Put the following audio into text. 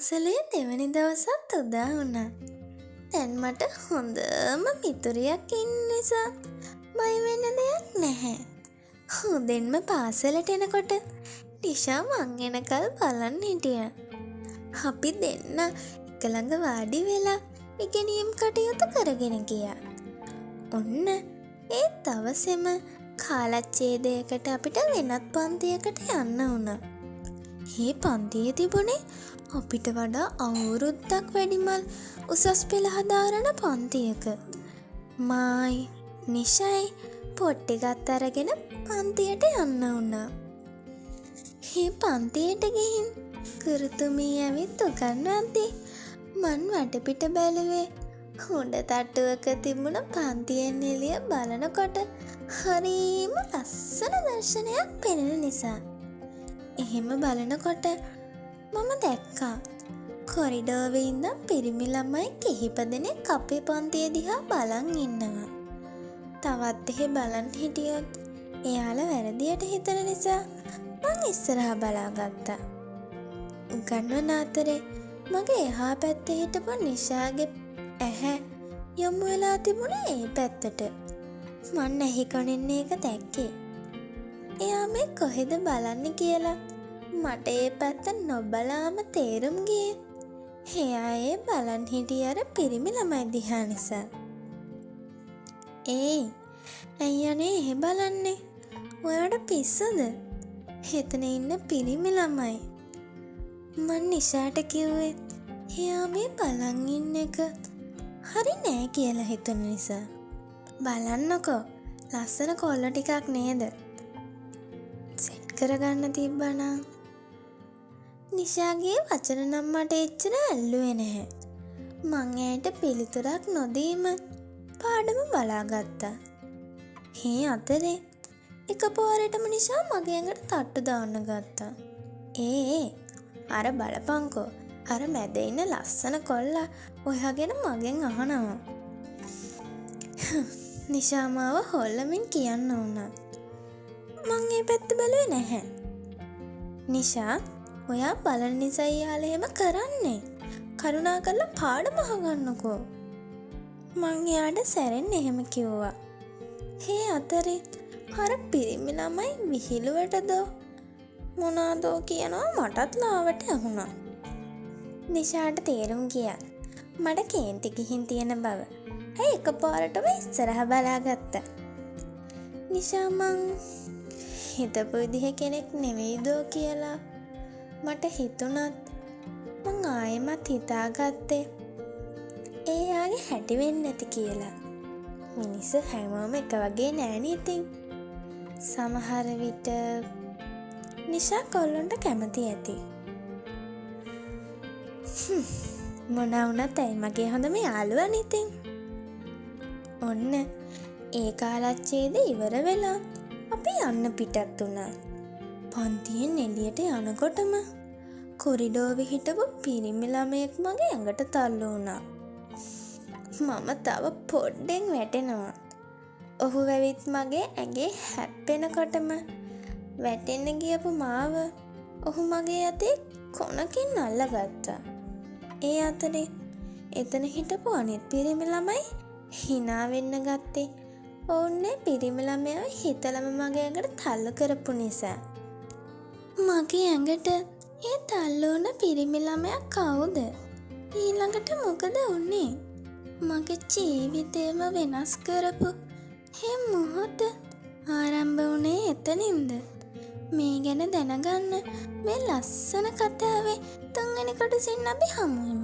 පාසලේ දෙවැනි දවසත් උදා වුණා. දැන් මට හොඳම මිතුරියක් ඉන්න නිසා බය වෙන්න දෙයක් නැහැ. උදෙන්ම පාසලට එනකොට නිෂා මං එනකල් බලන් හිටියා. අපි දෙන්න එක ළඟ වාඩි වෙලා ඉගෙනීම් කටයුතු කරගෙන ගියා. ඔන්න ඒ දවසේම කාලච්ඡේදයකට අපිට වෙනත් පන්තියකට යන්න වුණා. මේ පන්තියේ තිබුණේ අපිට වඩා අවුරුද්දක් වැඩිමල් උසස් පෙළ හදාරන පන්තියක. මායි නිෂයි පොට්ටි ගත් අරගෙන පන්තියට යන්න වුණා. මේ පන්තියට ගිහින් ගුරුතුමී ඇවිත් උගන්වද්දී මං වටපිට බැලුවේ හොඳ තට්ටුවක තිබුණ පන්තියෙන් එළිය බලනකොට හරිම ලස්සන දර්ශනයක් පෙනෙන නිසා. එහෙම බලනකොට මම දැක්කා කොරිඩෝවේ ඉඳන් පිරිමි ළමයි කිහිප දෙනෙක් අපේ පන්තිය දිහා බලන් ඉන්නවා. තවත් එහෙ බලන් හිටියොත් එයාලා වැරදියට හිතන නිසා මං ඉස්සරහා බලාගත්තා. උගන්වන අතරේ මගේ එහා පැත්තේ හිටපු නිෂාගේ ඇහැ යොමු වෙලා තිබුණේ ඒ පැත්තට. මං ඇහිකනින් ඒක දැක්කේ. එයා මේ කොහෙද බලන්නේ කියලා මට ඒ පැත්ත නොබලාම තේරුම් ගියේ. එයා ඒ බලන් හිටිය අර පිරිමි ළමයි දිහා නිසා. ඇයි අනේ එහෙ බලන්නේ? ඔයාට පිස්සුද? එතන ඉන්න පිරිමි ළමයි. මං නිෂාට කිව්වේ එයා මේ බලන් ඉන්න එක හරි නෑ කියලා හිතුන නිසා. බලන්නකෝ ලස්සන කොල්ල ටිකක් නේද? සෙට් කරගන්න තිබ්බනම්. නිෂාගේ වචන නම් මට එච්චර ඇල්ලුවේ නැහැ. මං ඇයට පිළිතුරක් නොදීම පාඩම බලාගත්තා. මේ අතරේ එකපාරටම නිෂා මගේ ඇඟට තට්ටු දාන්න ගත්තා. අර බලපංකෝ අර මැද ඉන්න ලස්සන කොල්ලා ඔයාගෙන මගෙන් අහනවා. නිෂා මාව හොල්ලමින් කියන්න වුණා. මං ඒ පැත්ත බැලුවේ නැහැ. නිෂා ඔයා බලන නිසා යාළ එහෙම කරන්නේ. කරුණාකරලා පාඩම අහගන්නකෝ. මං එයාට සැරෙන් එහෙම කිව්වා. මේ අතරේ අර පිරිමි ළමයි විහිළුවටද මොනාදෝ කියනවා මටත් ලාවට ඇහුණා. නිෂාට තේරුම් ගියා මට කේන්ති ගිහින් තියෙන බව. ඇයි එකපාරටම ඉස්සරහා බලාගත්තා. නිෂා මං හිතපු විදිහ කෙනෙක් නෙවෙයිදෝ කියලා මට හිතුණත් මං ආයෙමත් හිතාගත්තේ එයාගේ හැටි වෙන්නේ නැති කියලා. මිනිස්සු හැමෝම එක වගේ නෑනේ ඉතින්. සමහර විට නිෂා කොල්ලොන්ට කැමති ඇති. මොනා වුණත් ඇයි මගේ හොඳම යාළුවනේ ඉතින්. ඔන්න ඒ කාලච්ඡේදය ඉවර වෙලා අපි යන්න පිටත් වුණා. පන්තියෙන් එළියට යනකොටම කොරිඩෝවේ හිටපු පිරිමි ළමයෙක් මගේ ඇඟට තල්ලු වුණා. මම තව පොඩ්ඩෙන් වැටෙනවා. ඔහු වැවිත් මගේ ඇඟේ හැප්පෙනකොටම වැටෙන්න ගියපු මාව ඔහු මගේ අතේ කොනකින් අල්ලගත්තා. ඒ අතරේ එතන හිටපු අනිත් පිරිමි ළමයි hina වෙන්න ගත්තේ ඔවුන්නේ පිරිමි ළමයාව හිතලම මගේ ඇඟට තල්ලු කරපු නිසා. මගේ ඇඟට ඒ තල්ලු වුණ පිරිමි ළමයා කවුද? ඊළඟට මොකද වුනේ? මගේ ජීවිතේම වෙනස් කරපු මේ මොහොත ආරම්භ වුණේ එතනින්ද? මේ ගැන දැනගන්න මේ ලස්සන කතාවේ තුන්වෙනි කොටසින් අපි හමු වෙමු.